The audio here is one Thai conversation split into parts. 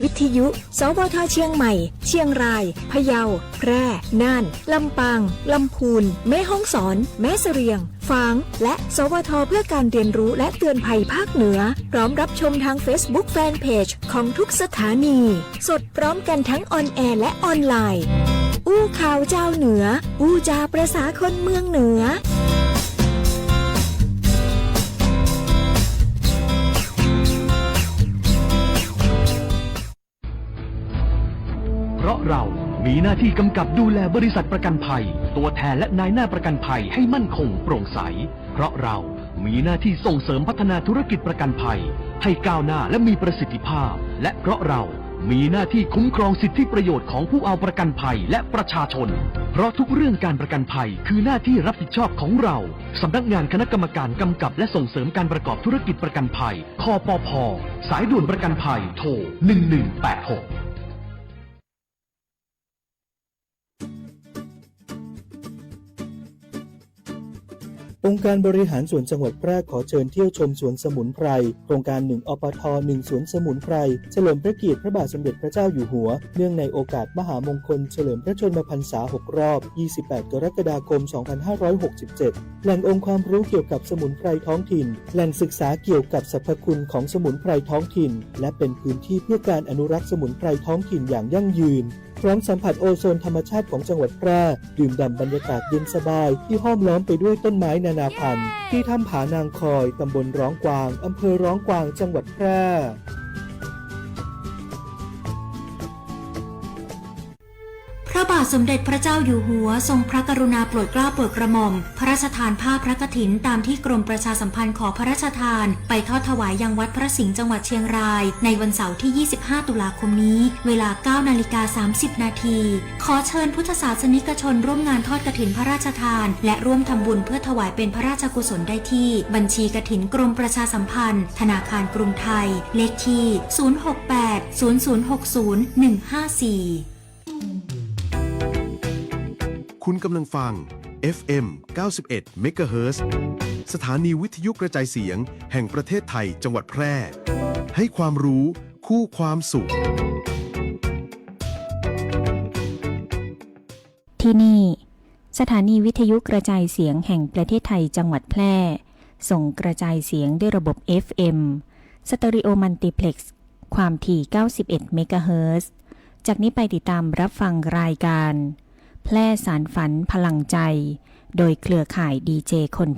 วิทยุสวทเชียงใหม่เชียงรายพะเยาแพร่น่านลำปางลำพูนแม่ฮ่องสอนแม่เสรียงฝางและสวทเพื่อการเรียนรู้และเตือนภัยภาคเหนือพร้อมรับชมทาง Facebook Fanpage ของทุกสถานีสดพร้อมกันทั้งออนแอร์และออนไลน์อู้ข่าวเจ้าเหนืออู้จาประสาคนเมืองเหนือเพราะเรามีหน้าที่กำกับดูแลบริษัทประกันภัยตัวแทนและนายหน้าประกันภัยให้มั่นคงโปร่งใสเพราะเรามีหน้าที่ส่งเสริมพัฒนาธุรกิจประกันภัยให้ก้าวหน้าและมีประสิทธิภาพและเพราะเรามีหน้าที่คุ้มครองสิทธิประโยชน์ของผู้เอาประกันภัยและประชาชนเพราะทุกเรื่องการประกันภัยคือหน้าที่รับผิดชอบของเราสำนักงานคณะกรรมการกำกับและส่งเสริมการประกอบธุรกิจประกันภัยคปภ.สายด่วนประกันภัยโทร1186องค์การบริหารส่วนจังหวัดแพร่ขอเชิญเที่ยวชมสวนสมุนไพรโครงการ1 อปท. 1 สวนสมุนไพรเฉลิมพระเกียรติพระบาทสมเด็จพระเจ้าอยู่หัวเนื่องในโอกาสมหามงคลเฉลิมพระชนมพรรษา6 รอบ 28 กรกฎาคม 2567 แหล่งองค์ความรู้เกี่ยวกับสมุนไพรท้องถิ่นแหล่งศึกษาเกี่ยวกับสรรพคุณของสมุนไพรท้องถิ่นและเป็นพื้นที่เพื่อการอนุรักษ์สมุนไพรท้องถิ่นอย่างยั่งยืนพร้อมสัมผัสโอโซนธรรมชาติของจังหวัดแพร่ดื่มด่ำบรรยากาศเย็นสบายที่ห้อมล้อมไปด้วยต้นไม้นานาพันธุ์ที่ถ้ำผานางคอยตำบลร้องกวางอำเภอร้องกวางจังหวัดแพร่พระบาทสมเด็จพระเจ้าอยู่หัวทรงพระกรุณาโปรดเกล้าโปรดกระหม่อมพระราชทานผ้าพระกฐินตามที่กรมประชาสัมพันธ์ขอพระราชทานไปทอดถวายยังวัดพระสิงห์จังหวัดเชียงรายในวันเสาร์ที่ 25 ตุลาคมนี้เวลา 9:30 น.ขอเชิญพุทธศาสนิกชนร่วมงานทอดกฐินพระราชทานและร่วมทำบุญเพื่อถวายเป็นพระราชกุศลได้ที่บัญชีกฐินกรมประชาสัมพันธ์ธนาคารกรุงไทยเลขที่ 068 0060 154คุณกำลังฟัง FM 91 MHz สถานีวิทยุกระจายเสียงแห่งประเทศไทยจังหวัดแพร่ให้ความรู้คู่ความสุขที่นี่สถานีวิทยุกระจายเสียงแห่งประเทศไทยจังหวัดแพร่ส่งกระจายเสียงด้วยระบบ FM สเตอริโอมัลติเพล็กซ์ความถี่91 MHz จากนี้ไปติดตามรับฟังรายการแพร่สารฝันพลังใจโดยเครือข่ายดีเจคน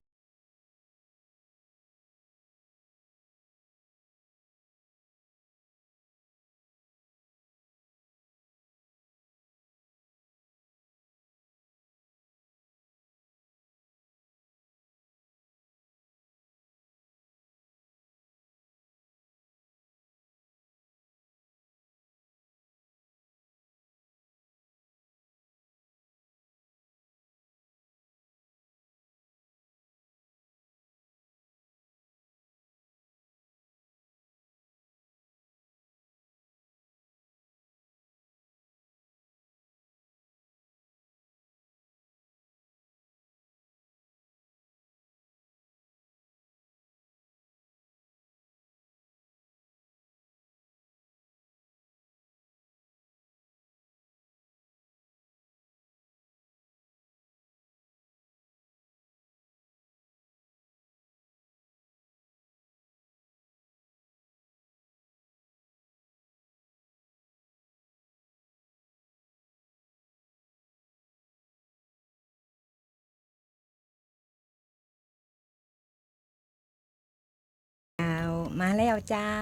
มาแล้วเจ้า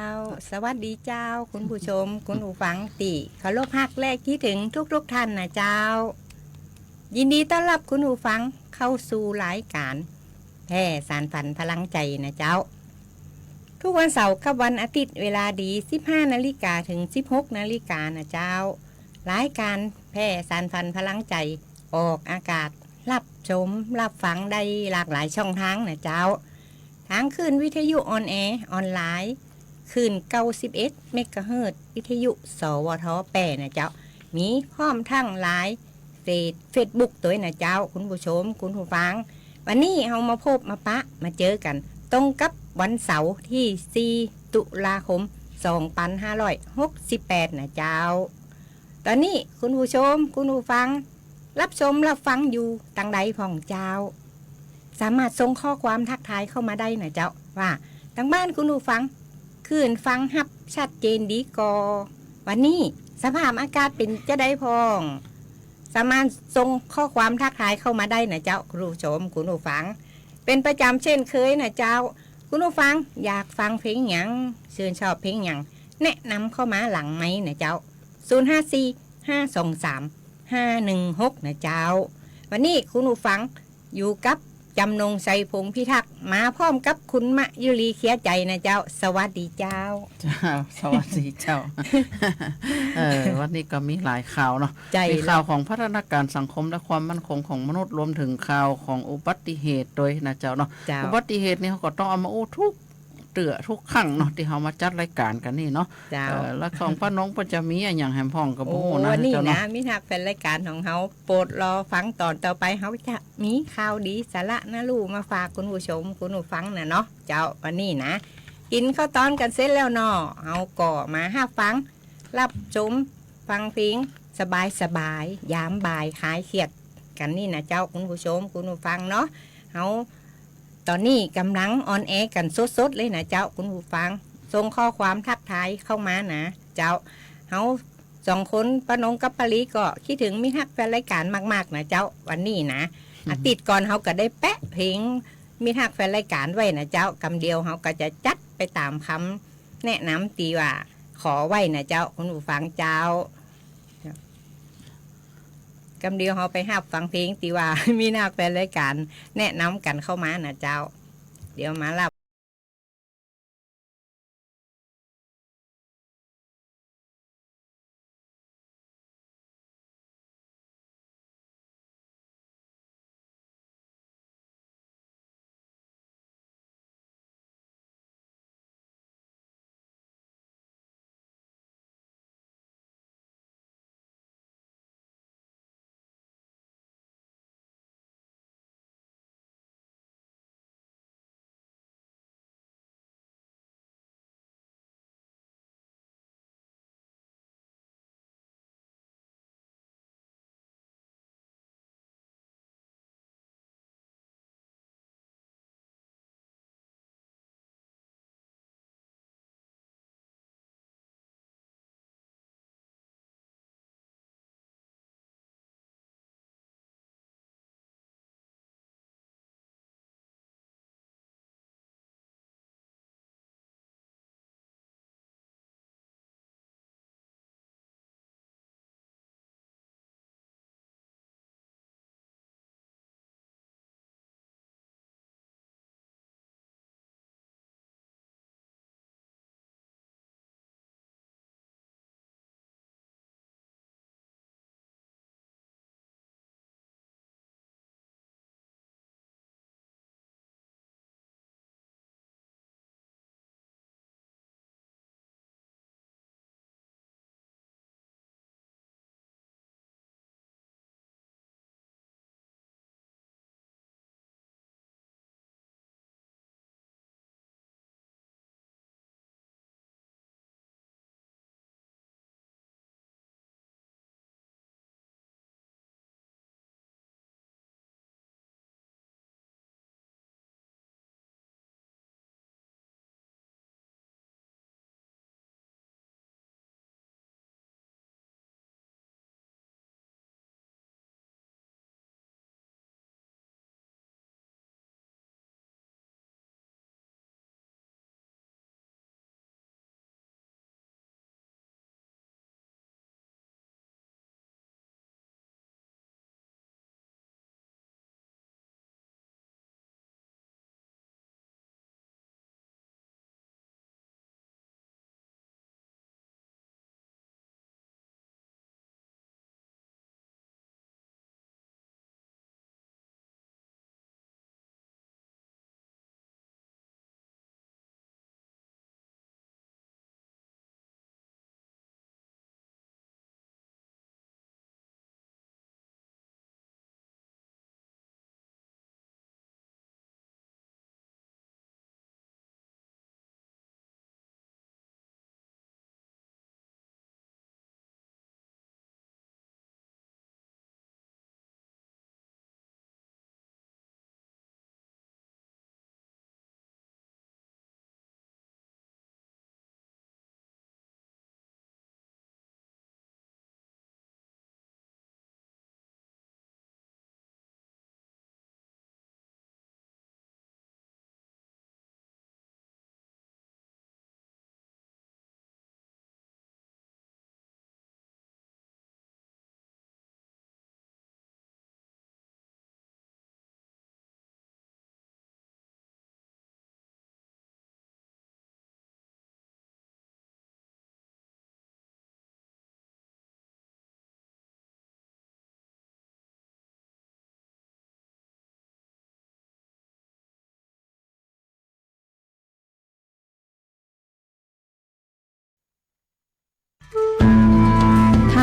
สวัสดีเจ้าคุณผู้ชมคุณผู้ฟังติเคารพฮักแรกที่ถึงทุกท่านนะเจ้ายินดีต้อนรับคุณผู้ฟังเข้าสู่รายการแพร่สารฝันพลังใจนะเจ้าทุกวันเสาร์กับวันอาทิตย์เวลาดี 15 นาฬิกาถึง 16 นาฬิกานะเจ้ารายการแพร่สารฝันพลังใจออกอากาศรับชมรับฟังได้หลากหลายช่องทางนะเจ้าทางคลื่นวิทยุออนแอร์ออนไลน์คลื่น91 เมกะเฮิรตซ์วิทยุสวท8นะเจ้ามีพร้อมทั้งไลน์เฟซบุ๊กตัวนะเจ้าคุณผู้ชมคุณผู้ฟังวันนี้เรามาพบมาปะมาเจอกันตรงกับวันเสาร์ที่ 4 ตุลาคม 2568นะเจ้าตอนนี้คุณผู้ชมคุณผู้ฟังรับชมรับฟังอยู่ตังใดพ่องเจ้าสามารถส่งข้อความทักทายเข้ามาได้นะเจ้าว่าทางบ้านคุณผู้ฟังคืนฟังฮับชัดเจนดีกอวันนี้สภาพอากาศเป็นจะได้พองสามารถส่งข้อความทักทายเข้ามาได้นะเจ้าคุณผู้ชมคุณผู้ฟังเป็นประจำเช่นเคยนะเจ้าคุณผู้ฟังอยากฟังเพลงหยังเชิญชอบเพลงหยังแนะนำเข้ามาหลังไหมนะเจ้า054-523-516นะเจ้าวันนี้คุณผู้ฟังอยู่กับจำนงชัยพงษ์พิทักษ์มาพร้อมกับคุณมะยุรีเขียใจนะเจ้าสวัสดีเจ้า เจ้าสวัสดีเจ้า วันนี้ก็มีหลายข่าวเนาะมีข่าวของพัฒนาการสังคมและความมั่นคงของมนุษย์รวมถึงข่าวของอุบัติเหตุโดยนะเจ้าเนาะอุบัติเหตุนี่เขาก็ต้องเอามาอู้ทุกทุกครั้งเนาะที่เขามาจัดรายการกันนี่เนาะแล้วของป้าน้องก็จะมีอย่างแฮมพ่องกับโอ้นะวันนี้ เจ้าเนาะ นะมิทักเป็นรายการของเขาโปรดรอฟังตอนต่อไปเขาจะมีข่าวดีสาระนะลูกมาฝากคุณผู้ชมคุณผู้ฟังนะเนาะเจ้าวันนี้นะกินข้าวตอนกันเสร็จแล้วเนาะเอาก่อมาห้าฟังรับชมฟังเพลงสบายยามบ่ายคลายเครียดกันนี่นะเจ้าคุณผู้ชมคุณผู้ฟังเนาะเขาตอนนี้กำลังออนแอร์กันสดๆเลยนะเจ้าคุณผู้ฟังส่งข้อความทักทายเข้ามานะเจ้าเขาสองคนป้านงกับปาลีก็คิดถึงมิทักแฟนรายการมากๆนะเจ้าวันนี้นะอาทิตย์ก่อนเขาก็ได้แปะเพลงมิทักแฟนรายการไว้นะเจ้ากำเดียวเขาก็จะจัดไปตามคำแนะนำตีว่าขอไว้นะเจ้าคุณผู้ฟังเจ้ากำเดียวเขาไปหับฟังเพลงตีว่ามีหน้าแฟนรายการแนะนำกันเข้ามานะเจ้าเดี๋ยวมารับ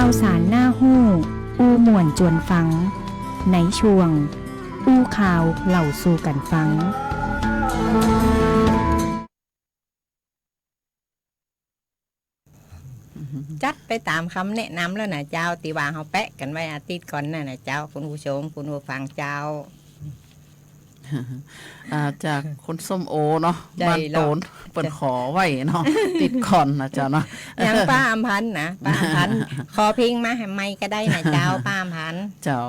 าวสารหน้าหู้อู้ม่วนจวนฟังในช่วงอู้ข่าวเล่าสู่กันฟังจัดไปตามคำแนะนำแล้วนะเจ้าตีว่าเขาแปะกันไว้อาทิตย์ก่อนน่ะนะเจ้าคุณผู้ชมคุณผู้ฟังเจ้า จากคุณส้มโอเนาะบ้านโตนเปิดขอไว้เนาะติดคอนนะเจ้าเนาะยังป้าอำพันธ์นะป้าอำพันธ์ขอเพลงมาให้ไม่ก็ได้นะเจ้าป้าอำพันธ์เจ้า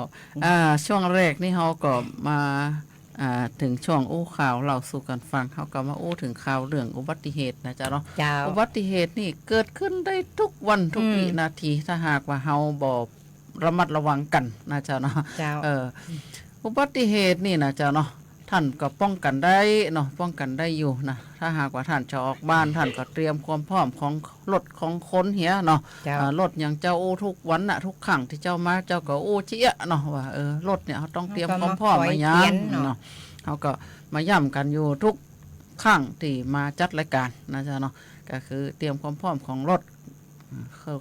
ช่วงแรกนี่เขาก็มาถึงช่วงอู้ข่าวเราสู่กันฟังเขาก็มาอู้ถึงข่าวเรื่องอุบัติเหตุนะเจ้าเนาะอุบัติเหตุนี่เกิดขึ้นได้ทุกวันทุกวินาทีถ้าหากว่าเฮาบ่ระมัดระวังกันนะเจ้าเนาะอุบัติเหตุนี่นะเจ้าเนาะท่านก็ป้องกันได้เนาะป้องกันได้อยู่นะถ้าหากว่าท่านจะออกบ้านท่านก็เตรียมความพร้อมของรถของคนเหียเนาะรถอย่างเจ้าโอ้ทุกวันน่ะทุกครั้งที่เจ้ามาเจ้าก็โอ้เจี๊ยเนาะว่ารถเนี่ยเขาต้องเตรียมความพร้อมมาย้ำเนาะเขาก็มาย้ำกันอยู่ทุกครั้งที่มาจัดรายการนะจ๊ะเนาะก็คือเตรียมความพร้อมของรถ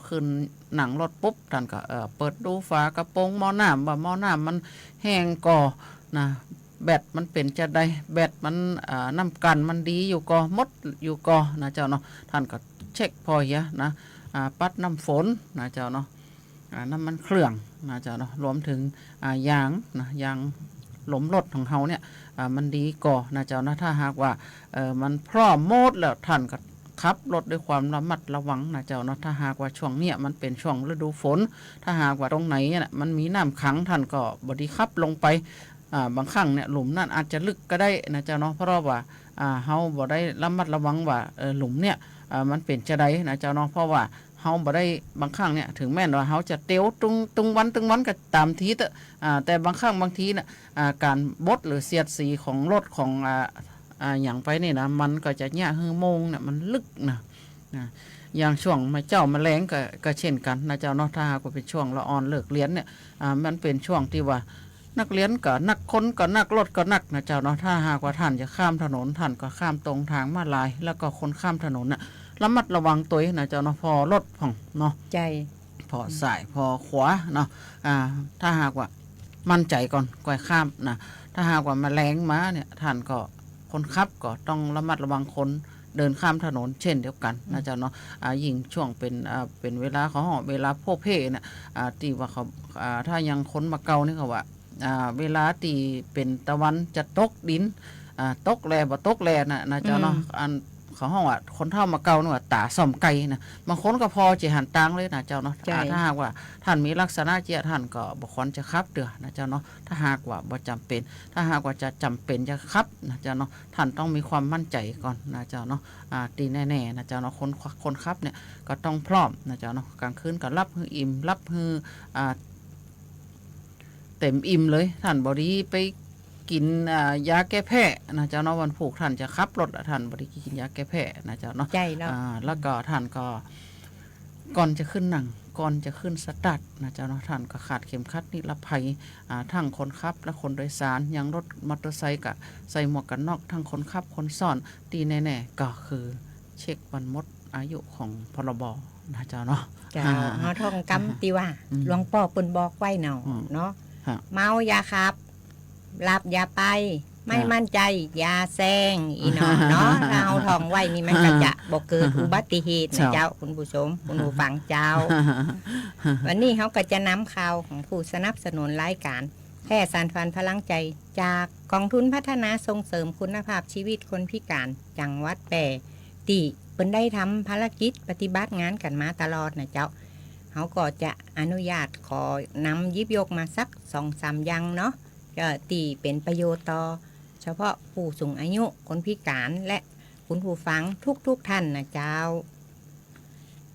ขึ้นหนังรถปุ๊บท่านก็เปิดดูฝากระโปรงหม้อน้ำว่าหม้อน้ำมันแห้งก่อนะแบตมันเป็นจะได้แบตมันน้ำกันมันดีอยู่ก่อมดอยู่ก่อนะเจ้าเนาะท่านก็เช็คพอเยอะนะปัดน้ำฝนนะเจ้าเนาะน้ำมันเครื่องนะเจ้าเนาะรวมถึงยางนะยางหลมรถของเขาเนี่ยมันดีก่อนะเจ้านะถ้าหากว่ามันพร้อมหมดแล้วท่านก็ขับรถด้วยความระมัดระวังนะเจ้าเนาะถ้าหากว่าช่วงเนี้ยมันเป็นช่วงฤดูฝนถ้าหากว่าตรงไหนเนี่ยมันมีน้ำขังท่านก็บดีขับลงไปบางครั้งเนี่ยหลุมนั่นอาจจะลึกก็ได้นะเจ้าเนาะเพราะว่าเฮาบ่ได้ระมัดระวังว่าหลุมเนี่ยมันเป็นจะได้นะเจ้าเนาะเพราะว่าเฮาบ่ได้บางครั้งเนี่ยถึงแม้ว่าเฮาจะเตียวตึงวันก็ตามทีแต่บางครั้งบางทีน่ะการบดหรือเสียดสีของรถของอย่างไปนี่นะมันก็จะเนี่ยฮือโมงเนี่ยมันลึกนะอย่างช่วงมาเจ้ามาแรงก็เช่นกันนะเจ้าเนาะถ้าหากว่าเป็นช่วงละอ่อนเลิกเรียนเนี่ยมันเป็นช่วงที่ว่านักเรียนก็นักคนก็นักรถก็นักนะเจ้าเนาะถ้าหากว่าท่านจะข้ามถนนท่านก็ข้ามตรงทางม้าลายแล้วก็คนข้ามถนนน่ะระมัดระวังตัวนะเจ้าเนาะพอรถผ่องเนาะใจพอสายพอขวาเนาะถ้าหากว่ามั่นใจก่อนก่อยข้ามนะถ้าหากว่ามาแรงมาเนี่ยท่านก็คนขับก็ต้องระมัดระวังคนเดินข้ามถนนเช่นเดียวกันนะเจ้าเนาะยิ่งช่วงเป็นเวลาเขาเวลาโพเพเนี่ยที่ว่าเขาถ้ายังคนมาเก่านี่เขาว่าเวลาตีเป็นตะวันจะตกดินตกแลบ่ตกแลนะเจ้าเนาะเขาห้องว่าคนเฒ่ามาเก่าเนาะตาส่อมไก่นะบางคนก็พอจะหันตังเลยนะเจ้าเนาะถ้าหากว่าท่านมีลักษณะเจียท่านก็บ่ควรจะขับเด้อนะเจ้าเนาะถ้าหากว่าบ่จำเป็นถ้าหากว่าจะจำเป็นจะขับนะเจ้าเนาะท่านต้องมีความมั่นใจก่อนนะเจ้าเนาะตีแน่ๆนะเจ้าเนาะคนขับเนี่ยก็ต้องพร้อมนะเจ้าเนาะกลางคืนก็รับฮืออิ่มรับฮือเต็มอิ่มเลยท่านบอดีไปกินยาแก้แพ้นะเจ้าเนาะวันผูกท่านจะขับรถท่านบอดีกินยาแก้แพ้นะเจ้าเนาะใจแล้วแล้วก็ท่านก็ก่อนจะขึ้นหนังก่อนจะขึ้นสตาร์ทนะเจ้าเนาะท่านก็ขาดเข็มขัดนิรภัยทั้งคนขับและคนโดยสารยังรถมอเตอร์ไซค์ก็ใส่หมวกกันน็อกทั้งคนขับคนซ้อนตีแน่ๆก็คือเช็ควันหมดอายุของพรบนะเจ้าเนาะเฮาท่องกำตีว่าหลวงพ่อเปิ้นบอกไว้เนาะเมาอย่าขับหลับอย่าไปไม่มั่นใจอย่าแซงอีเนาะเราท่องไว้นี่มันก็จะบ่เกิดอุบัติเหตุนะเจ้าคุณผู้ชมคุณผู้ฟังเจ้าวันนี้เขาก็จะนำข่าวของผู้สนับสนุนรายการแพร่สานฝันพลังใจจากกองทุนพัฒนาส่งเสริมคุณภาพชีวิตคนพิการจังหวัดแปรที่เปิ้นได้ทำภารกิจปฏิบัติงานกันมาตลอดนะเจ้าเขาก็จะอนุญาตขอนำยิบยกมาสัก 2-3 อย่างเนาะก็ที่เป็นประโยชน์ต่อเฉพาะผู้สูงอายุคนพิการและคุณผู้ฟังทุกท่านนะเจ้า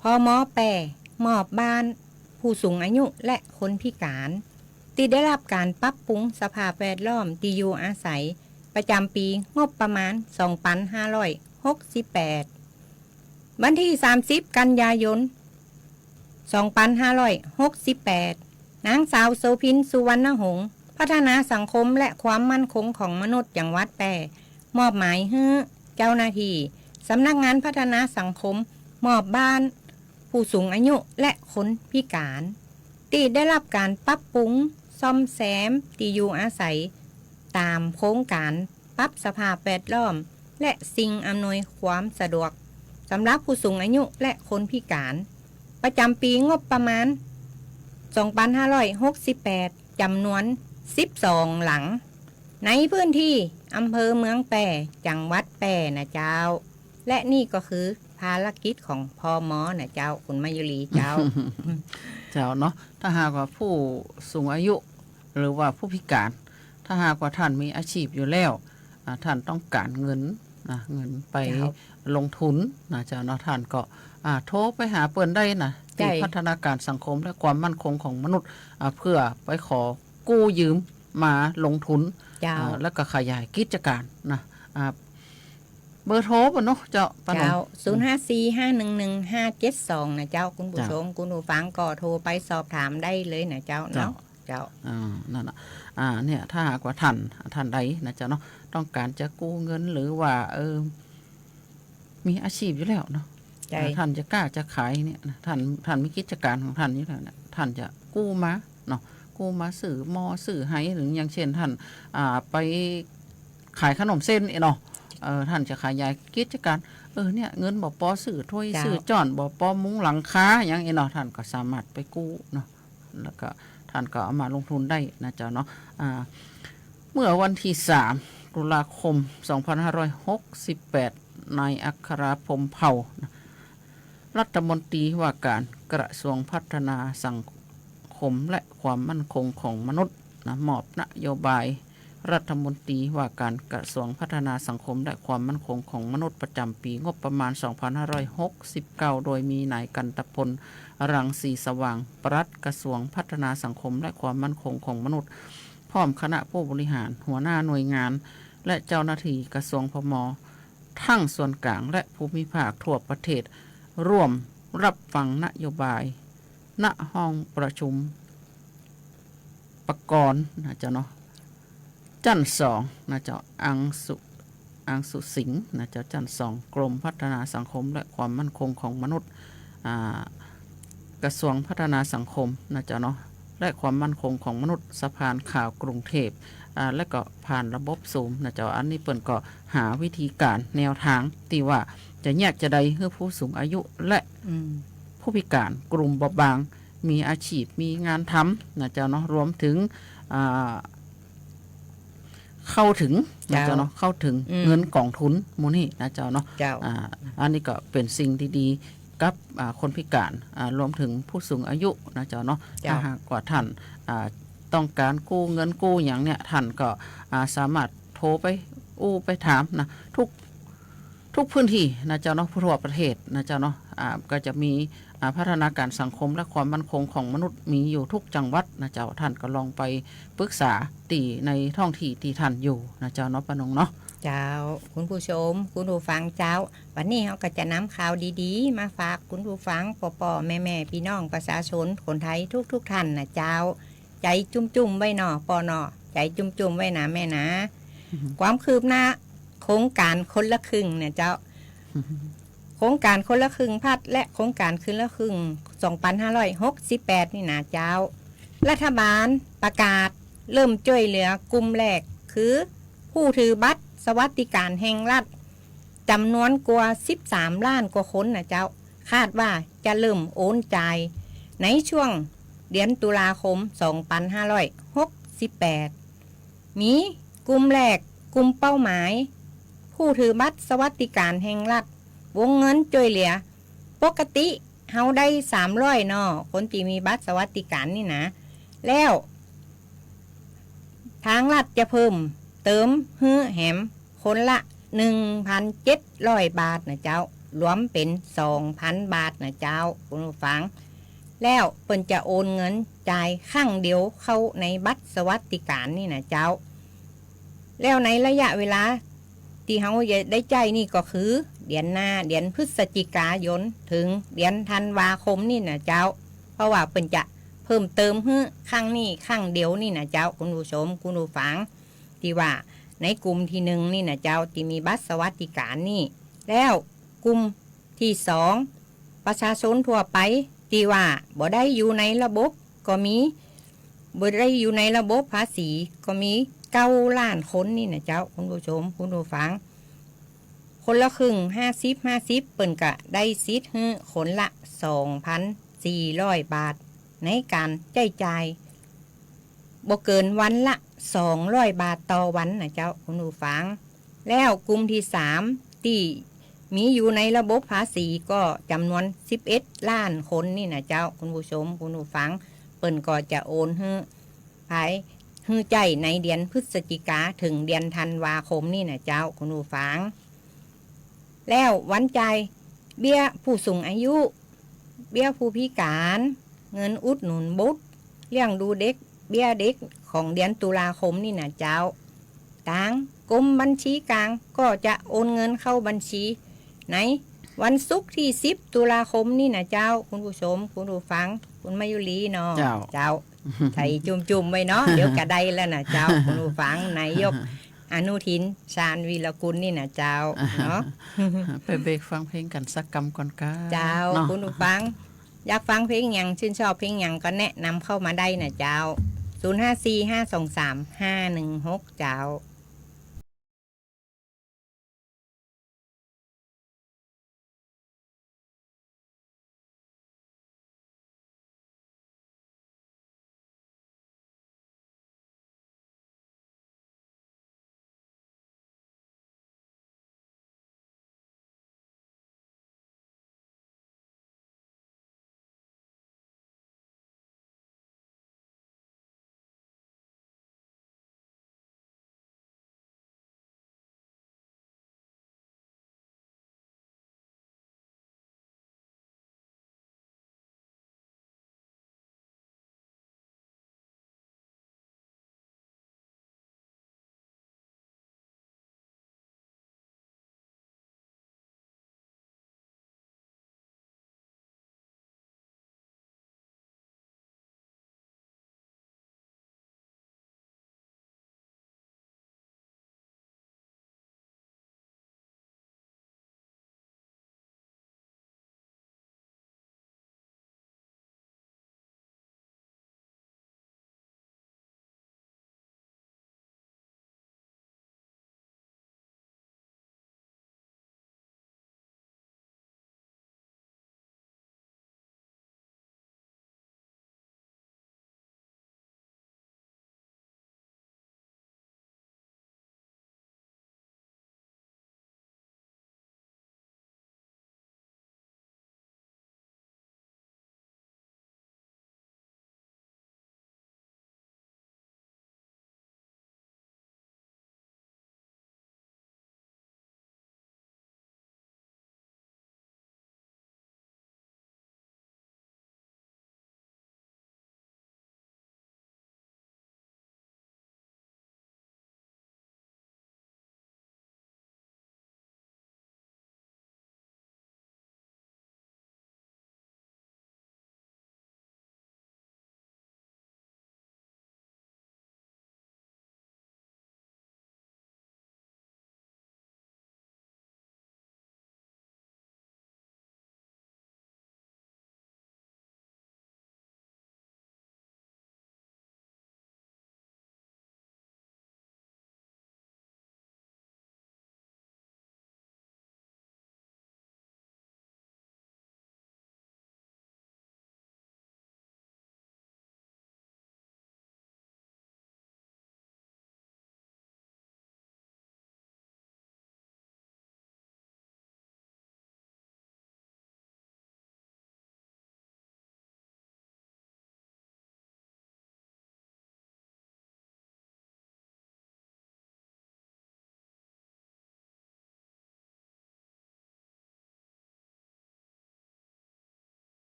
พอหมอแปรมอบบ้านผู้สูงอายุและคนพิการที่ได้รับการปรับปรุงสภาพแวดล้อมที่อยู่อาศัยประจำปีงบประมาณ 2568 วันที่ 30 กันยายน 2568 นางสาวโสภิน สุวรรณหงษ์พัฒนาสังคมและความมั่นคงของมนุษย์จังหวัดแปรมอบหมายให้เจ้าหน้าที่สำนักงานพัฒนาสังคมมอบบ้าน ผู้สูงอายุและคนพิการที่ได้รับการปรับปรุงซ่อมแซมที่อยู่อาศัยตามโครงการปรับสภาพแวดล้อมและสิ่งอำนวยความสะดวกสำหรับผู้สูงอายุและคนพิการประจำปีงบประมาณ 2568 จำนวน 12 หลังในพื้นที่อำเภอเมืองแปร่จังหวัดแปร่นะเจ้าและนี่ก็คือภารกิจของพม.นะเจ้าคุณมายุรีเจ้า เจ้าเนาะถ้าหากว่าผู้สูงอายุหรือว่าผู้พิการถ้าหากว่าท่านมีอาชีพอยู่แล้วท่านต้องการเงินไปลงทุนนะเจ้าเนาะท่านก็โทรไปหาเปิ้นได้นะที่พัฒนาการสังคมและความมั่นคงของมนุษย์เพื่อไปขอกู้ยืมมาลงทุนแล้วก็ขยายกิจการนะเบอร์โทรป่ะเนาะเจ้าป้าหนง054511572นะเจ้าคุณผู้ชมคุณผู้ฟังก็โทรไปสอบถามได้เลยนะเจ้าเนาะเจ้านั่นน่ะเนี่ยถ้าหากว่าท่านใดนะเจ้าเนาะต้องการจะกู้เงินหรือว่ามีอาชีพอยู่แล้วเนาะท่านจะกล้าจะขายเนี่ยท่านมีกิจการของท่านอยู่แล้วเนี่ยท่านจะกู้มาเนาะกู้มาสื่อสื่อให้หรืออย่างเช่นท่านไปขายขนมเส้นเนาะท่านจะขยายกิจการเนี่ยเงินบ่ปอสื่อถ้วยสื่อจอนบ่ปอมุ้งหลังคาอย่างเนาะท่านก็สามารถไปกู้เนาะแล้วก็ท่านก็เอามาลงทุนได้นะเจ้าเนาะเมื่อวันที่3 ตุลาคม 2568นายอัครพรหมเผ่ารัฐมนตรีว่าการกระทรวงพัฒนาสังคมและความมั่นคงของมนุษย์มอบนโยบายรัฐมนตรีว่าการกระทรวงพัฒนาสังคมและความมั่นคงของมนุษย์ประจำปีงบประมาณ 2569 โดยมีนายกันตพลรังสีสว่างปลัดกระทรวงพัฒนาสังคมและความมั่นคงของมนุษย์พร้อมคณะผู้บริหารหัวหน้าหน่วยงานและเจ้าหน้าที่กระทรวงพม.ทั้งส่วนกลางและภูมิภาคทั่วประเทศร่วมรับฟังนโยบายณห้องประชุมประกรณ์นะเจ้าเนาะจันทร์2นะเจ้าอังสุสิงห์นะเจ้าจันทร์2กรมพัฒนาสังคมและความมั่นคงของมนุษย์กระทรวงพัฒนาสังคมนะเจ้าเนาะและความมั่นคงของมนุษย์สะพานข่าวกรุงเทพและก็ผ่านระบบซูมนะเจ้าอันนี้เปิ้นก็หาวิธีการแนวทางที่ว่าจะแยกจะได้ให้ผู้สูงอายุและผู้พิการกลุ่มเบาบางมีอาชีพมีงานทำนะเจ้าเนาะรวมถึงเข้าถึงนะเจ้าเนาะเข้าถึงเงินกองทุนมูนี่นะเจ้าเนาะอันนี้ก็เป็นสิ่งดีๆกับคนพิการรวมถึงผู้สูงอายุนะเจ้าเนาะถ้าหากว่าท่านต้องการกู้เงินกู้อย่างเนี้ยท่านก็สามารถโทรไปไปถามนะทุกพื้นที่นะเจ้าเนาะทั่วประเทศนะเจ้าเนาะก็จะมีพัฒนาการสังคมและความมั่นคงของมนุษย์มีอยู่ทุกจังหวัดนะเจ้าท่านก็ลองไปปรึกษาตีในท้องที่ที่ท่านอยู่นะเจ้าเนาะป้านงเนาะเจ้าคุณผู้ชมคุณผู้ฟังเจ้าวันนี้เราก็จะนำข่าวดีๆมาฝากคุณผู้ฟังป่อๆแม่ๆพี่น้องประชาชนคนไทยทุกท่านนะเจ้าใจจุ่มๆไว้หนอปอหนอใจจุ่มๆไว้นะแม่นะ ความคืบหน้าโครงการคนละครึ่งเนี่ยเจ้าโครงการคนละครึ่งพัดและโครงการคืนละครึ่ง 2568 นี่นะเจ้ารัฐบาลประกาศเริ่มช่วยเหลือกลุ่มแรกคือผู้ถือบัตรสวัสดิการแห่งรัฐจำนวนกว่า13 ล้านกว่าคนนะเจ้าคาดว่าจะเริ่มโอนจ่ายในช่วงเดือนตุลาคม 2568 มีกลุ่มแรกกลุ่มเป้าหมายผู้ถือบัตรสวัสดิการแห่งรัฐวงเงินช่วยเหลือปกติเฮาได้300เนาะคนที่มีบัตรสวัสดิการนี่นะแล้วทางรัฐจะเพิ่มเติมฮื้อแหมคนละ 1,700 บาทนะเจ้ารวมเป็น 2,000 บาทนะเจ้าคุณผู้ฟังแล้วเพิ่นจะโอนเงินจ่ายครั้งเดียวเข้าในบัตรสวัสดิการนี่นะเจ้าแล้วในระยะเวลาที่เฮาได้จ่ายนี่ก็คือเดือนหน้าเดือนพฤศจิกายนถึงเดือนธันวาคมนี่นะเจ้าเพราะว่าเพิ่นจะเพิ่มเติมฮื้อครั้งนี้ครั้งเดียวนี่นะเจ้าคุณผู้ชมคุณผู้ฟังที่ว่าในกลุ่มที่1นี่นะเจ้าที่มีบัตรสวัสดิการนี่แล้วกลุ่มที่2 ประชาชนทั่วไปที่ว่าบ่ได้อยู่ในระบบก็มีบ่ได้อยู่ในระบบภาษีก็มี9 ล้านคนนี่นะเจ้าคุณผู้ชมคุณผู้ฟังคนละครึ่ง50-50เปิ้นก็ได้สิทธิ์ให้คนละ 2,400 บาทในการใช้จ่ายบ่เกินวันละ200 บาทต่อวันนะเจ้าคุณผู้ฟังแล้วกลุ่มที่3ที่มีอยู่ในระบบภาษีก็จำนวน11 ล้านคนนี่นะเจ้าคุณผู้ชมคุณผู้ฟังเปิ้นก็จะโอนให้ภายฮื้อใจในเดือนพฤศจิกาถึงเดือนธันวาคมนี่นะเจ้าคุณผู้ฟังแล้ววันจ่ายเบี้ยผู้สูงอายุเบี้ยผู้พิการเงินอุดหนุนบุตรเลี้ยงดูเด็กเบี้ยเด็กของเดือนตุลาคมนี่นะเจ้าทางกรมบัญชีกลางก็จะโอนเงินเข้าบัญชีในวันศุกร์ที่10 ตุลาคมนี่นะเจ้าคุณผู้ชมคุณผู้ฟังคุณมายุรีเนาะเจ้าไทยจุ่มๆไว้เนาะเดี๋ยวกระไดแล้วนะเจ้าคุณผู้ฟังนายกอนุทินชาญวีรกุลนี่นะเจ้าเนาะไปเบรกฟังเพลงกันสักกำก่อนกันเจ้าคุณผู้ฟังอยากฟังเพลงอย่างชื่นชอบเพลงอย่างก็แนะนำเข้ามาได้นะเจ้า0545235516เจ้า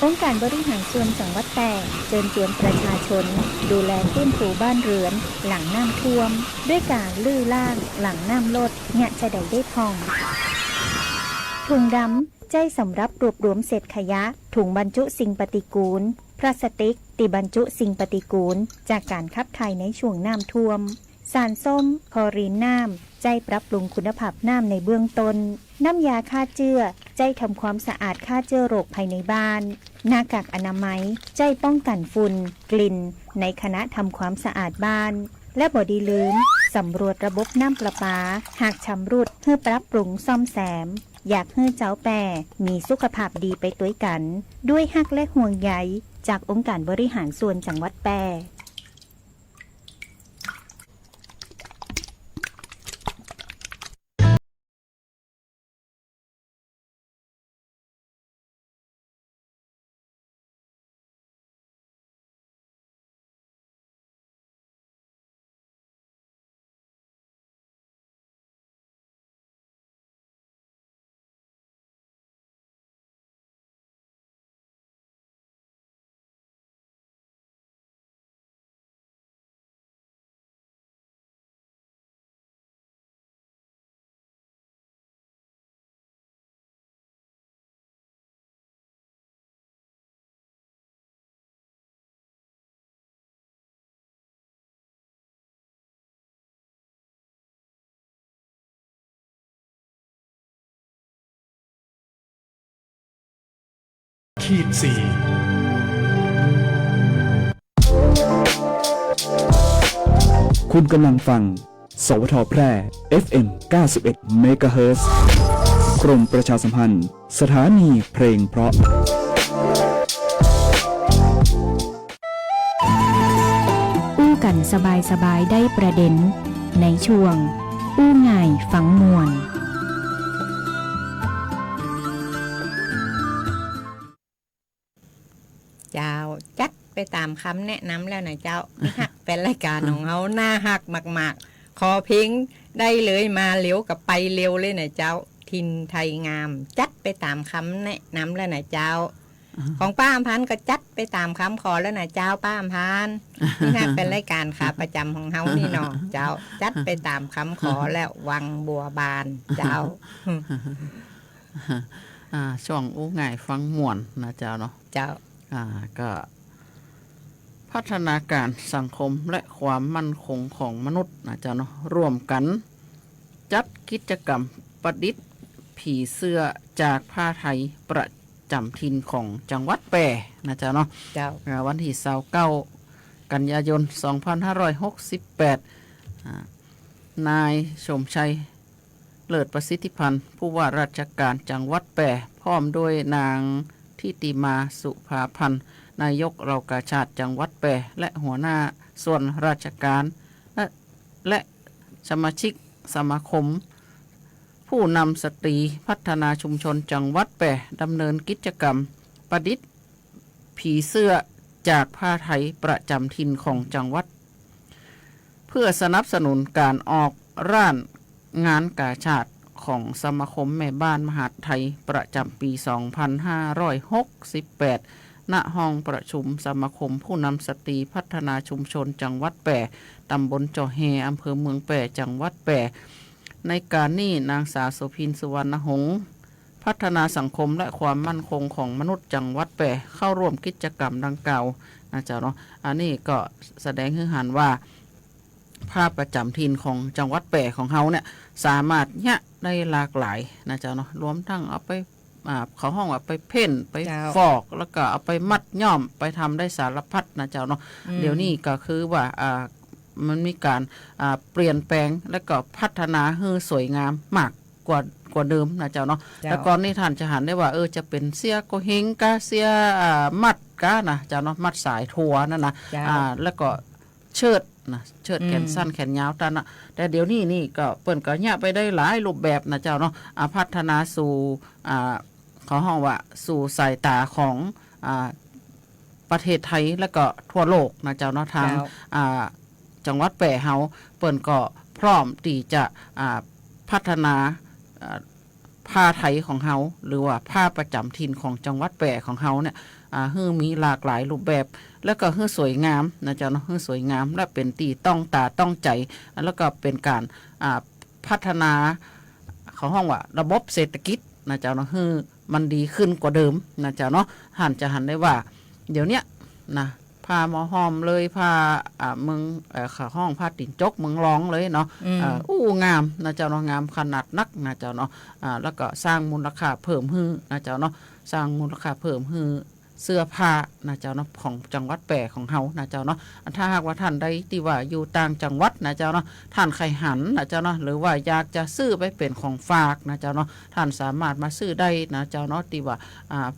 องค์การบริหารส่วนจังหวัดแพร่เชิญชวนประชาชนดูแลฟื้นฟูบ้านเรือนหลังน้ำท่วมด้วยการลื้อล่างหลังน้ำลดเนี่ยจะได้ท่องถุงดำใจสำรับรวบรวมเศษขยะถุงบรรจุสิ่งปฏิกูลพลาสติกติบรรจุสิ่งปฏิกูลจากการขับถ่ายในช่วงน้ำท่วมสารส้มคลอรีนน้ำใจปรับปรุงคุณภาพน้ำในเบื้องต้นน้ำยาฆ่าเชื้อใจทำความสะอาดฆ่าเชื้อโรคภายในบ้านหน้ากากอนามัยใจป้องกันฝุ่นกลิ่นในคณะทำความสะอาดบ้านและบ่ดีลืมสำรวจระบบน้ำประปาหากชำรุดเพื่อปรับปรุงซ่อมแซมอยากให้เจ้าแปรมีสุขภาพดีไปด้วยกันด้วยฮักและห่วงใยจากองค์การบริหารส่วนจังหวัดแปรขีดสี่คุณกำลังฟังสวทแพร่ FM 91 MHz กรมประชาสัมพันธ์สถานีเพลงเพราะอู้กันสบายๆได้ประเด็นในช่วงอู้ง่ายฝังมวลเจ้าจัดไปตามคำแนะนำแล้วนะเจ้านี่ฮักเป็นรายการของเขาหน้าฮักมากๆขอเพลงได้เลยมาเร็วกับไปเร็วเลยนะเจ้าทินไทยงามจัดไปตามคำแนะนำแล้วนะเจ้าของป้าอำพันธ์ก็จัดไปตามคำขอแล้วนะเจ้าป้าอำพันธ์นี่ฮักเป็นรายการขาประจำของเขานี่เนาะเจ้าจัดไปตามคำขอแล้ววังบัวบานเจ้าช่วงอู้ง่ายฟังม่วนนะเจ้าเนาะเจ้าก็พัฒนาการสังคมและความมั่นคงของมนุษย์นะเจ้าเนาะร่วมกันจัดกิจกรรมประดิษฐ์ผีเสื้อจากผ้าไทยประจำถิ่นของจังหวัดแปรนะเจ้าเนาะวันที่29กันยายน 2568นายชมชัยเลิศประสิทธิพันธ์ผู้ว่าราชการจังหวัดแปรพร้อมด้วยนางทิติมาสุภาพันธ์นายกเหล่ากาชาติจังหวัดแปรและหัวหน้าส่วนราชการและสมาชิกสมาคมผู้นำสตรีพัฒนาชุมชนจังหวัดแปรดำเนินกิจกรรมประดิษฐ์ผีเสื้อจากผ้าไทยประจำถิ่นของจังหวัดเพื่อสนับสนุนการออกร่านงานกาชาติของสมาคมแม่บ้านมหาดไทยประจำปี 2568 ณ ห้องประชุมสมาคมผู้นำสตรีพัฒนาชุมชนจังหวัดแปรตำบลจอแฮอำเภอเมืองแปรจังหวัดแปรในการนี้นางสาวโสภินสุวรรณหงษ์พัฒนาสังคมและความมั่นคงของมนุษย์จังหวัดแปรเข้าร่วมกิจกรรมดังกล่าวนะเจ้าเนาะอันนี้ก็แสดงให้เห็นว่าภาพประจำถิ่นของจังหวัดแปรของเฮาเนี่ยสามารถเนี่ยได้หลากหลายนะเจ้าเนาะรวมทั้งเอาไปเขาห้องว่าไปเพ่นไปฟอกแล้วก็เอาไปมัดย่อมไปทำได้สารพัดนะเจ้าเนาะเดี๋ยวนี้ก็คือว่ามันมีการเปลี่ยนแปลงและก็พัฒนาให้สวยงามมากกว่าเดิมนะเจ้าเนาะแต่ก่อนนี้ท่านจะหันได้ว่าจะเป็นเสียโกเฮงกาเสียมัดกานะเจ้าเนาะมัดสายถั่วนั่นนะแล้วก็เชิดนะเชิดแขนสั้นแขนยาวแต่เดี๋ยวนี้นี่ก็เปิ่นก็เนี่ยไปได้หลายรูปแบบนะเจ้าเนาะพัฒนาสู่เขาห้องว่าสู่สายตาของประเทศไทยและก็ทั่วโลกนะเจ้าเนาะทางจังหวัดแปรเฮาเปิ่นก็พร้อมที่จะพัฒนา ผ้าไทยของเฮาหรือว่าผ้าประจำถิ่นของจังหวัดแปรของเฮาเนี่ยฮือมีหลากหลายรูปแบบแล้วก็ฮือสวยงามนะเจ้าเนาะฮือสวยงามและเป็นตีต้องตาต้องใจแล้วก็เป็นการพัฒนาเขาห้องว่าระบบเศรษฐกิจนะเจ้าเนาะฮือมันดีขึ้นกว่าเดิมนะเจ้าเนาะหันได้ว่าเดี๋ยวเนี้ยนะผ้าหมอหอมเลยผ้าเมืองขาห้องผ้าติ่นจกเมืองร้องเลยเนาะงามนะเจ้าเนาะงามขนาดนักนะเจ้าเนาะแล้วก็สร้างมูลค่าเพิ่มฮือนะเจ้าเนาะสร้างมูลค่าเพิ่มฮือเสื้อผ้านะเจ้าเนาะของจังหวัดแปรของเฮานะเจ้าเนาะถ้าหากว่าท่านใดที่ว่าอยู่ต่างจังหวัดนะเจ้าเนาะท่านใครหันนะเจ้าเนาะหรือว่าอยากจะซื้อไปเป็นของฝากนะเจ้าเนาะท่านสามารถมาซื้อได้นะเจ้าเนาะที่ว่า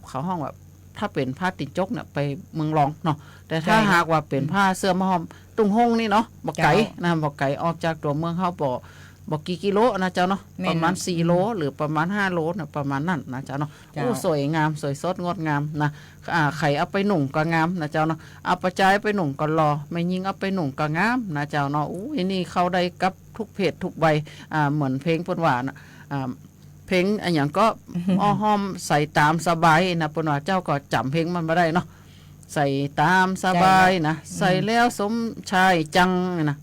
เขาห้องว่าถ้าเป็นผ้าติดจกเนี่ยไปเมืองรองเนาะแต่ถ้าหากว่าเป็นผ้าเสื้อมะฮอมตุ้งฮงนี่เนาะบอกไก่นะบอกไก่ออกจากตัวเมืองเฮาบอกกี่กิโลนะเจ้าเนาะประมาณ4โลหรือประมาณ5โลนะประมาณนั้นนะเจ้าเนาะสวยงามสวยสดงดงามนะไข่เอาไปหนุ่งก็งามนะเจ้าเนาะเอาไปจ่ายไปหนุ่งก็รอไม่ยิงเอาไปหนุ่งก็งามนะเจ้าเนาะนี่เข้าได้กับทุกเพศทุกใบเหมือนเพลงเพิ่นว่านะเพลงอันอย่างก็อ้อห้อมใส่ตามสบายนะเพิ่นว่าเจ้าก็จำเพลงมันบ่ได้เนาะใส่ตามสบายนะใส่แล้วสมชายจังนะ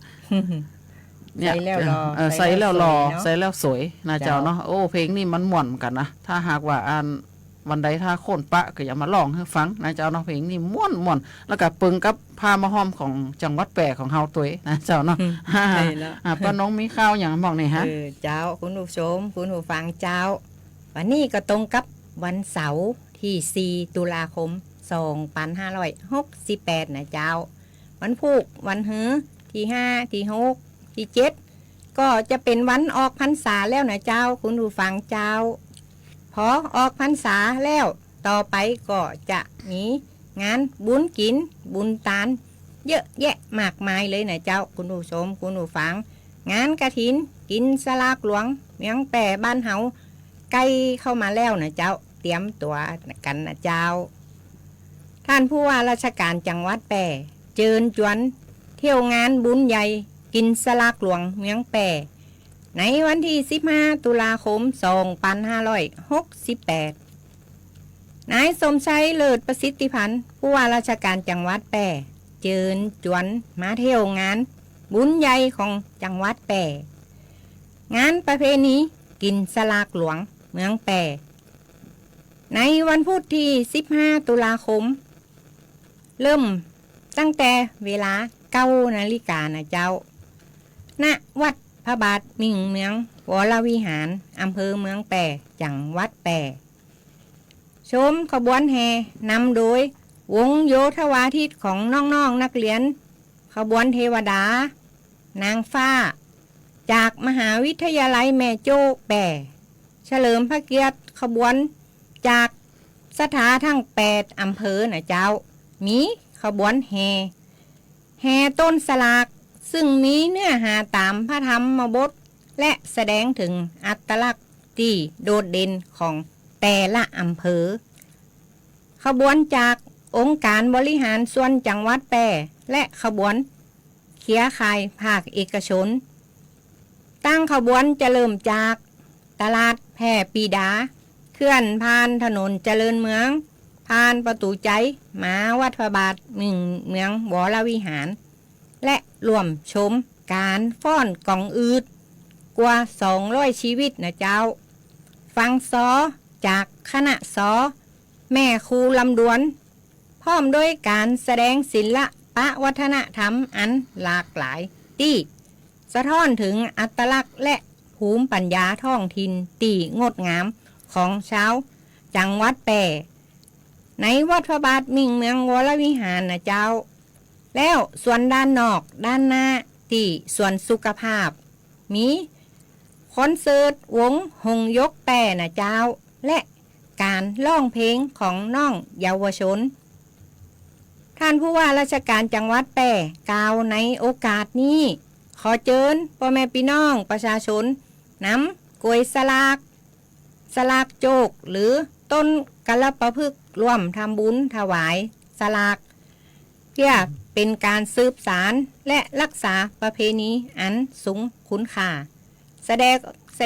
เนี่ยใส่แล้วรอใส่แล้วสวยนะเจ้าเนาะเพลงนี่มันม่วนกันนะถ้าหากว่าวันใดถ้าโค่นปะก็อย่ามาร้องให้ฟังนะเจ้าเนาะเพลงนี่ม่วนแล้วก็ปึงกับผ้ามะฮอมของจังหวัดแปรของเฮาตัวนะเจ้าเนาะป้าน้องมีข้าวอย่างบอกหน่อยฮะเจ้าคุณผู้ชมคุณผู้ฟังเจ้าวันนี้ก็ตรงกับวันเสาร์ที่4ตุลาคม2568นะเจ้าวันพุธวันหือที่5ที่6ที่7ก็จะเป็นวันออกพรรษาแล้วนะเจ้าคุณผู้ฟังเจ้าพอออกพรรษาแล้วต่อไปก็จะมีงานบุญกินบุญตานเยอะแยะมากมายเลยนะเจ้าคุณผู้ชมคุณผู้ฟังงานกฐินกินสลากหลวงเมียงแปรบ้านเฮาใกล้เข้ามาแล้วนะเจ้าเตรียมตัวกันนะเจ้าท่านผู้ว่าราชการจังหวัดแปรเชิญชวนเที่ยวงานบุญใหญ่กินสลากหลวงเมียงแปรในวันที่15ตุลาคม2568นายสมชัยเลิศประสิทธิพันธ์ผู้ว่าราชการจังหวัดแปรเชิญชวนมาเที่ยวงานบุญใหญ่ของจังหวัดแปรงานประเพณีกินสลากหลวงเมืองแปรในวันพุธที่15ตุลาคมเริ่มตั้งแต่เวลา9 นาฬิกานะเจ้าณวัดพระบาทมิ่งเมืองวรวิหารอำเภอเมืองแปรจังหวัดแปรชมขบวนแห่นำโดยวงโยธวาทิตของน้องๆ นักเรียนขบวนเทวดานางฟ้าจากมหาวิทยาลัยแม่โจ้แปรเฉลิมพระเกียรติขบวนจากสถานทั้ง8 อำเภอนะเจ้ามีขบวนแห่ต้นสลากซึ่งมีเนื้อหาตามพระธรรมบทและแสดงถึงอัตลักษณ์ที่โดดเด่นของแต่ละอำเภอขบวนจากองค์การบริหารส่วนจังหวัดแปรและขบวนเครือข่ายภาคเอกชนตั้งขบวนจะเริ่มจากตลาดแพร่ปีดาเคลื่อนผ่านถนนเจริญเมืองผ่านประตูใจมาวัดพระบาทเมืองวรวิหารและรวมชมการฟ้อนกองอืดกว่า200ชีวิตนะเจ้าฟังซอจากคณะซอแม่ครูลำดวนพร้อมด้วยการแสดงศิลปะวัฒนธรรมอันหลากหลายที่สะท้อนถึงอัตลักษณ์และภูมิปัญญาท้องถิ่นที่งดงามของชาวจังหวัดแปรในวัดพระบาทมิ่งเมืองวรวิหารนะเจ้าแล้วส่วนด้านนอกด้านหน้าที่ส่วนสุขภาพมีคอนเสิร์ตวงหงยกแปรนะเจ้าและการร้องเพลงของน้องเยาวชนท่านผู้ว่าราชการจังหวัดแปรกล่าวในโอกาสนี้ขอเชิญพ่อแม่พี่น้องประชาชนนำกล้วยสลากโจกหรือต้นกะละปะพึกร่วมทำบุญถวายสลากเพื่อเป็นการสืบสานและรักษาประเพณีอันสูงคุณค่า แส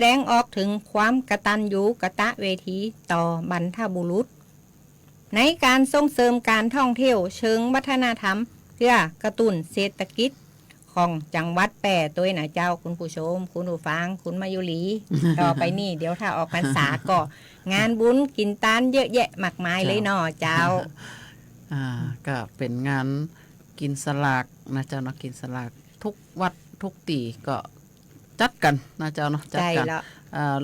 ดงออกถึงความกตัญญูกตเวทีต่อบรรพบุรุษในการส่งเสริมการท่องเที่ยวเชิงวัฒนธรรมเพื่อกระตุ้นเศรษฐกิจของจังหวัดแปร่ตัวนะเจ้าคุณผู้ชมคุณผู้ฟังคุณมายุรี ต่อไปนี่เดี๋ยวถ้าออกพรรษาก็งานบุญกินตานเยอะแยะมากมายเลยเนาะเจ้าก็เป็นงานกินสลากนะเจ้าเนาะกินสลากทุกวัดทุกตีก็จัดกันนะเจ้าเนาะจัดกัน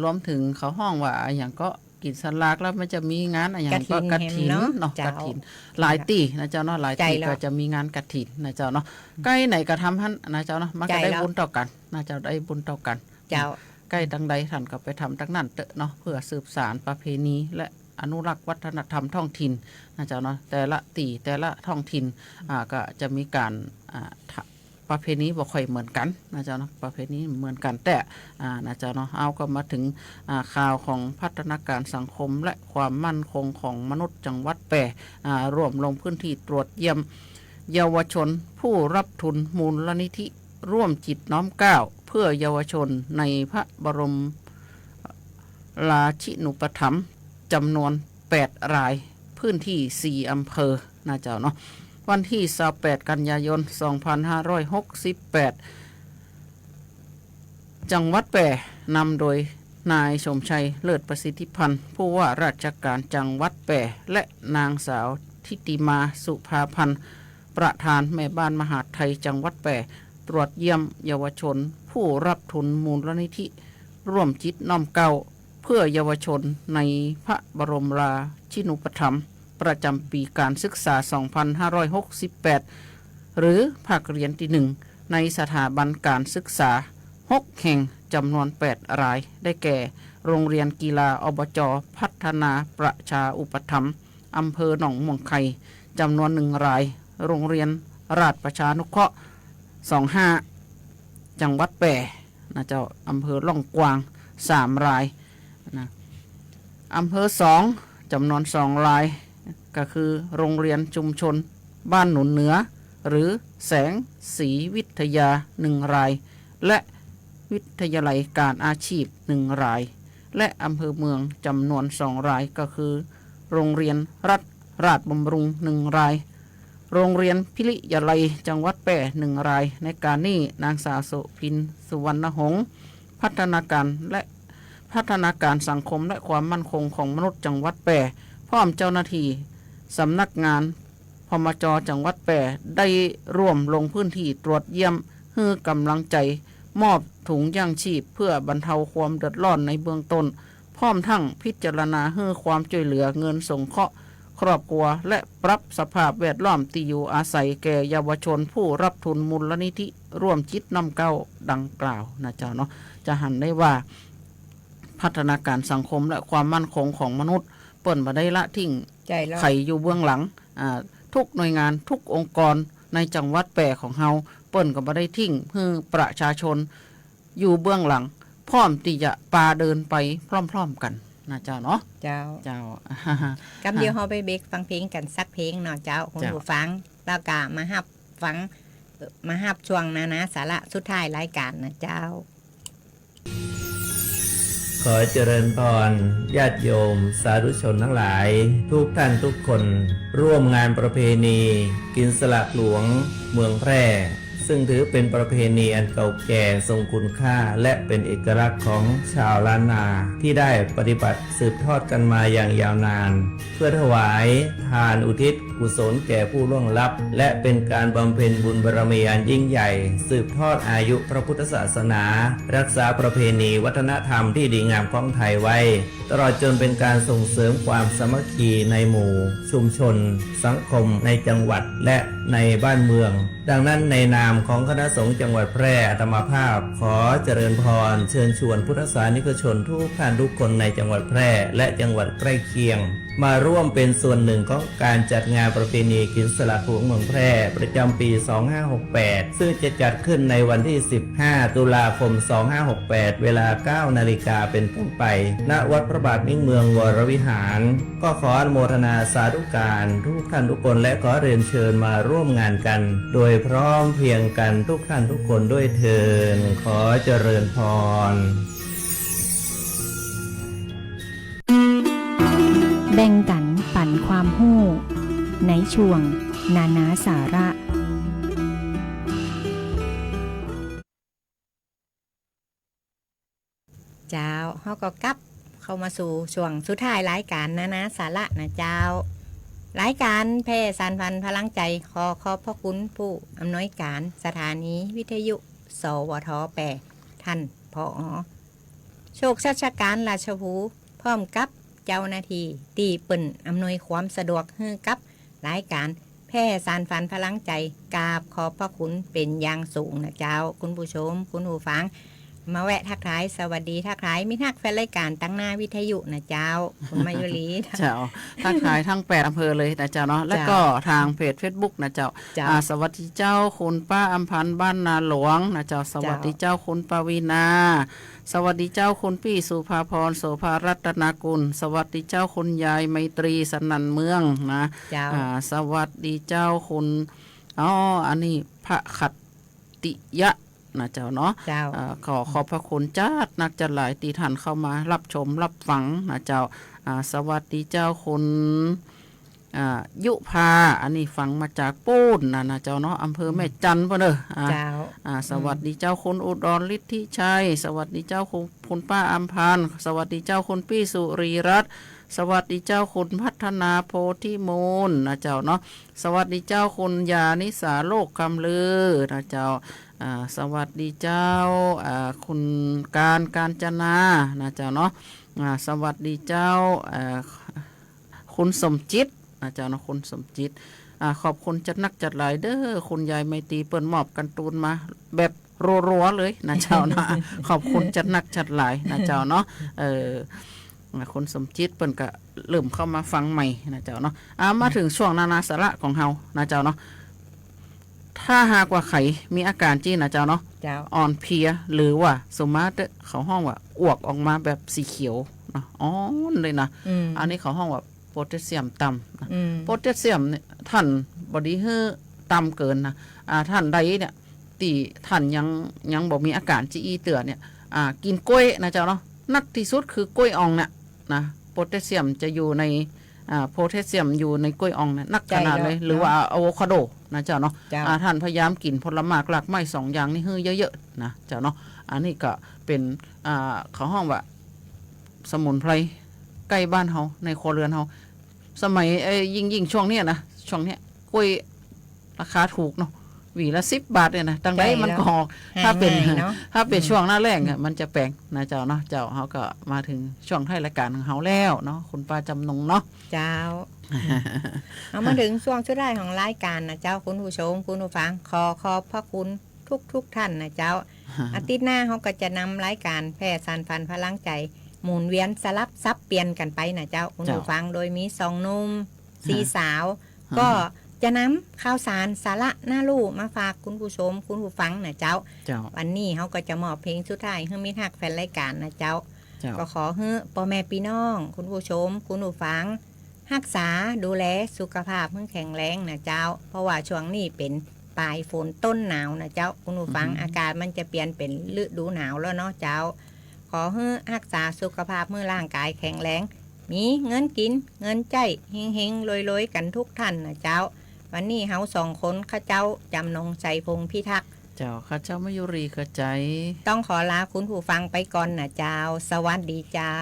รวมถึงเขาห้องว่าอย่างก็กินสลากแล้วมันจะมีงานอะไรอย่างก็กฐินเนาะกฐินหลายตีนะเจ้าเนาะหลายตีก็จะมีงานกฐินนะเจ้าเนาะใกล้ไหนก็ทำท่านนะเจ้าเนาะมันก็ได้บุญต่อกันนะเจ้าได้บุญต่อกันเจ้าใกล้ดังใดท่านก็ไปทำตั้งนั้นเตอะเนาะเพื่อสืบสานประเพณีและอนุรักษ์วัฒนธรรมท้องถิ่นนะเจ้าเนาะแต่ละตีแต่ละท้องถิ่นก็จะมีการประเพณีบ่ค่อยเหมือนกันนะเจ้าเนาะประเพณีเหมือนกันแต่นะเจ้าเนาะเอาก็มาถึงข่าวของพัฒนาการสังคมและความมั่นคงของมนุษย์จังหวัดแปร่ร่วมลงพื้นที่ตรวจเยี่ยมเยาวชนผู้รับทุนมูลนิธิร่วมจิตน้อมเกล้าเพื่อเยาวชนในพระบรมราชินูปถัมภ์จำนวน8รายพื้นที่4อำเภอนะเจ้าเนาะวันที่28กันยายน2568จังหวัดแปร่นำโดยนายสมชัยเลิศประสิทธิพันธ์ผู้ว่าราชการจังหวัดแปร่และนางสาวทิติมาสุภาพันธ์ประธานแม่บ้านมหาดไทยจังหวัดแปร่ตรวจเยี่ยมเยาวชนผู้รับทุนมูลนิธิร่วมจิตน้อมเกล้าเพื่อเยาวชนในพระบรมราชินูปถัมภ์ประจำปีการศึกษา 2568 หรือภาคเรียนที่ 1 ในสถาบันการศึกษา 6 แห่งจำนวน 8 รายได้แก่ โรงเรียนกีฬาอบจ.พัฒนาประชาอุปถัมภ์อำเภอหนองม่วงไข่จำนวน 1 ราย โรงเรียนราชประชานุเคราะห์ 25 จังหวัดแปร่นะเจ้าอำเภอล่องกวาง 3 รายนะอำเภอ2จำนวน 2 รายก็คือโรงเรียนชุมชนบ้านหนุนเหนือหรือแสงสีวิทยา1รายและวิทยาลัยการอาชีพ1รายและอำเภอเมืองจำนวน2รายก็คือโรงเรียนรัฐราชบำรุง1รายโรงเรียนพิริยาลัยจังหวัดแปร่1รายในการนี้นางสาวโสภินสุวรรณหงษ์พัฒนาการสังคมและความมั่นคงของมนุษย์จังหวัดแปร่พร้อมเจ้าหน้าที่สำนักงานพมจ.จังหวัดแปร่ได้ร่วมลงพื้นที่ตรวจเยี่ยมให้กำลังใจมอบถุงยางชีพเพื่อบรรเทาความเดือดร้อนในเบื้องต้นพร้อมทั้งพิจารณาให้ความช่วยเหลือเงินสงเคราะห์ครอบครัวและปรับสภาพแวดล้อมที่อยู่อาศัยแก่เยาวชนผู้รับทุนมูลนิธิร่วมจิตน้อมเกล้าดังกล่าวนะเจ้าเนาะจะหันได้ว่าพัฒนาการสังคมและความมั่นคงของมนุษย์เปิ่นบ่ได้ละทิ้งไข่อยู่เบื้องหลังทุกหน่วยงานทุกองค์กรในจังหวัดแปร่ของเฮาเปิ่นก็บ่ได้ทิ้งให้ประชาชนอยู่เบื้องหลังพร้อมที่จะปาเดินไปพร้อมๆกันนะเจ้าเนาะเจ้า กำเดียวเฮาไปเบรกฟังเพลงกันสักเพลงเนาะเจ้าคุณผู้ฟังแล้วก็มาฮับฟังมาฮับช่วงนะสาระสุดท้ายรายการนะเจ้าขอเจริญพรญาติโยมสาธุชนทั้งหลายทุกท่านทุกคนร่วมงานประเพณีกินสลากหลวงเมืองแพร่ซึ่งถือเป็นประเพณีอันเก่าแก่ทรงคุณค่าและเป็นเอกลักษณ์ของชาวล้านนาที่ได้ปฏิบัติสืบทอดกันมาอย่างยาวนานเพื่อถวายทานอุทิศกุศลแก่ผู้ล่วงลับและเป็นการบำเพ็ญบุญบารมีอันยิ่งใหญ่สืบทอดอายุพระพุทธศาสนารักษาประเพณีวัฒนธรรมที่ดีงามของไทยไว้ตลอดจนเป็นการส่งเสริมความสามัคคีในหมู่ชุมชนสังคมในจังหวัดและในบ้านเมืองดังนั้นในนามของคณะสงฆ์จังหวัดแพร่อาตมาภาพขอเจริญพรเชิญชวนพุทธศาสนิกชนทุกท่านทุกคนในจังหวัดแพร่และจังหวัดใกล้เคียง มาร่วมเป็นส่วนหนึ่งของการจัดงานประเพณีกินสลักหลวงเมืองแพร่ประจำปี 2568 ซึ่งจะจัดขึ้นในวันที่ 15 ตุลาคม 2568 เวลา 9 นาฬิกาเป็นต้นไป ณ วัดพระบาทมิ่งเมืองวรวิหาร ก็ขออนุโมทนาสาธุการทุกท่านทุกคนและขอเรียนเชิญมาร่วมงานกัน โดยพร้อมเพรียงกันทุกท่านทุกคนด้วยเถิดขอเจริญพร แบ่งกันปั่นความหู้ในช่วงนานาสาระเจ้าเฮาก็กลับเข้ามาสู่ช่วงสุดท้ายรายการนะสาระนะเจ้ารายการแพร่สานพันธุ์พลังใจขอขอบพระคุณผู้อำนวยการสถานีวิทยุสวท8ท่านผอ.โชคชัชการราชภูพร้อมกับเจ้าหน้าที่ตีเปิ่นอำนวยความสะดวกให้กับรายการแพร่สานพันธุ์พลังใจกราบขอบพระคุณเป็นอย่างสูงนะเจ้าคุณผู้ชมคุณผู้ฟังมาแวะทักทายสวัสดีทักทายมิทักแฟนรายการตั้งหน้าวิทยุนะเจ้าคุณมายุรีเจ้าทักทายทั้ง8อำเภอเลยนะเจ้าเนาะแล้วก็ทางเพจ Facebook นะเจ้าสวัสดีเจ้าคุณป้าอำพันธ์บ้านนาหลวงนะเจ้าสวัสดีเจ้าคุณปวีนาสวัสดีเจ้าคุณพี่สุภาพรโสภารัตนากุลสวัสดีเจ้าคุณยายไมตรีสนันเมืองนะสวัสดีเจ้าคุณอันนี้พระขัตติยะนะเจ้าเนาะขอขอบพระคุณจ้านักจัดหลายตีท่านเข้ามารับชมรับฟังนะเจ้าสวัสดีเจ้าคุณยุพาอันนี้ฟังมาจากปูนนะเจ้าเนาะอำเภอแม่จันทร์พ่อเด้อสวัสดีเจ้าคุณอุดรฤทธิชัยสวัสดีเจ้าคุณป้าอัมพันธ์สวัสดีเจ้าคุณพี่สุรีรัตน์สวัสดีเจ้าคุณพัฒนาโพธิมูลนะเจ้าเนาะสวัสดีเจ้าคุณยานิสาโลกคำลือนะเจ้าสวัสดีเจ้าคุณการจนานะเจ้าเนาะสวัสดีเจ้าคุณสมจิตนะเจ้าเนาะคุณสมจิตขอบคุณจัดนักจัดหลายเด้อคุณยายไมตรีเปิ้นมอบกันตูนมาแบบรัวๆเลยนะเจ้านะ ขอบคุณจัดนักจัดหลายนะเจ้าเนาะคุณสมจิตเปิ้นก็เริ่มเข้ามาฟังใหม่นะเจ้าเนาะมาถึงช่วงนานาสาระของเฮานะเจ้าเนาะถ้าหากว่าไข่มีอาการจี้นะเจ้าเนาะอ่อนเพลียหรือว่าสมมาตเขาห้องว่าอ้วกออกมาแบบสีเขียวนะอ๋อเลยนะอันนี้เขาห้องว่าโพแทสเซียมต่ำโพแทสเซียมเนี่ยท่านบอดี้เฮอต่ำเกินนะท่านใดเนี่ยตีท่านยังบอกมีอาการจี้เตือนเนี่ยกินกล้วยนะเจ้าเนาะนักที่สุดคือกล้วยอ่องเนี่ยนะโพแทสเซียมจะอยู่ในโพแทสเซียมอยู่ในกล้วยอ่องเนี่ยนักขนาดเลยหรือว่าอะโวคาโดนะเจ้าเนาะท่านพยายามกินผลไม้หลากไม้2อย่างนี่เยอะๆนะเจ้าเนาะอันนี้ก็เป็นเขาห้องว่าสมุนไพรใกล้บ้านเฮาในครัวเรือนเฮาสมัยยิ่งช่วงเนี้ยนะช่วงเนี้ยกล้วยราคาถูกเนาะหวีละ10 บาทเนี่ยนะตั้งได้มันก็ออกถ้าเป็นช่วงหน้าแล้งอ่ะมันจะแปลงนะเจ้าเนาะเจ้าเฮาก็มาถึงช่วงท้ายรายการของเฮาแล้วเนาะคุณป้าจำนงเนาะเจ้า เอามาถึงช่วงสุดท้ายของรายการนะเจ้าคุณผู้ชมคุณผู้ฟังขอบพระคุณทุกท่านนะเจ้า อาทิตย์หน้าเฮาก็จะนำรายการแพร่สานพันธุ์พลังใจหมุนเวียนสลับซับเปลี่ยนกันไปนะเจ้าคุณผู้ฟังโดยมี2 หนุ่ม4 สาวก็จะนำข่าวสารสาระน่ารู้มาฝากคุณผู้ชมคุณผู้ฟังนะเจ้าวันนี้เขาก็จะมอบเพลงสุดท้ายให้มิตรฮักแฟนรายการนะเจ้าก็ขอให้พ่อแม่พี่น้องคุณผู้ชมคุณผู้ฟังรักษาดูแลสุขภาพให้แข็งแรงนะเจ้าเพราะว่าช่วงนี้เป็นปลายฝนต้นหนาวนะเจ้าคุณผู้ฟังอากาศมันจะเปลี่ยนเป็นฤดูหนาวแล้วเนาะเจ้าขอให้รักษาสุขภาพเมื่อร่างกายแข็งแรงมีเงินกินเงินใจเฮงๆรวยๆกันทุกท่านนะเจ้าวันนี้เฮา2 คนข้าเจ้าจำนงใจพงพิทักษ์เจ้าข้าเจ้ามายุรีกระใจต้องขอลาคุณผู้ฟังไปก่อนนะเจ้าสวัสดีเจ้า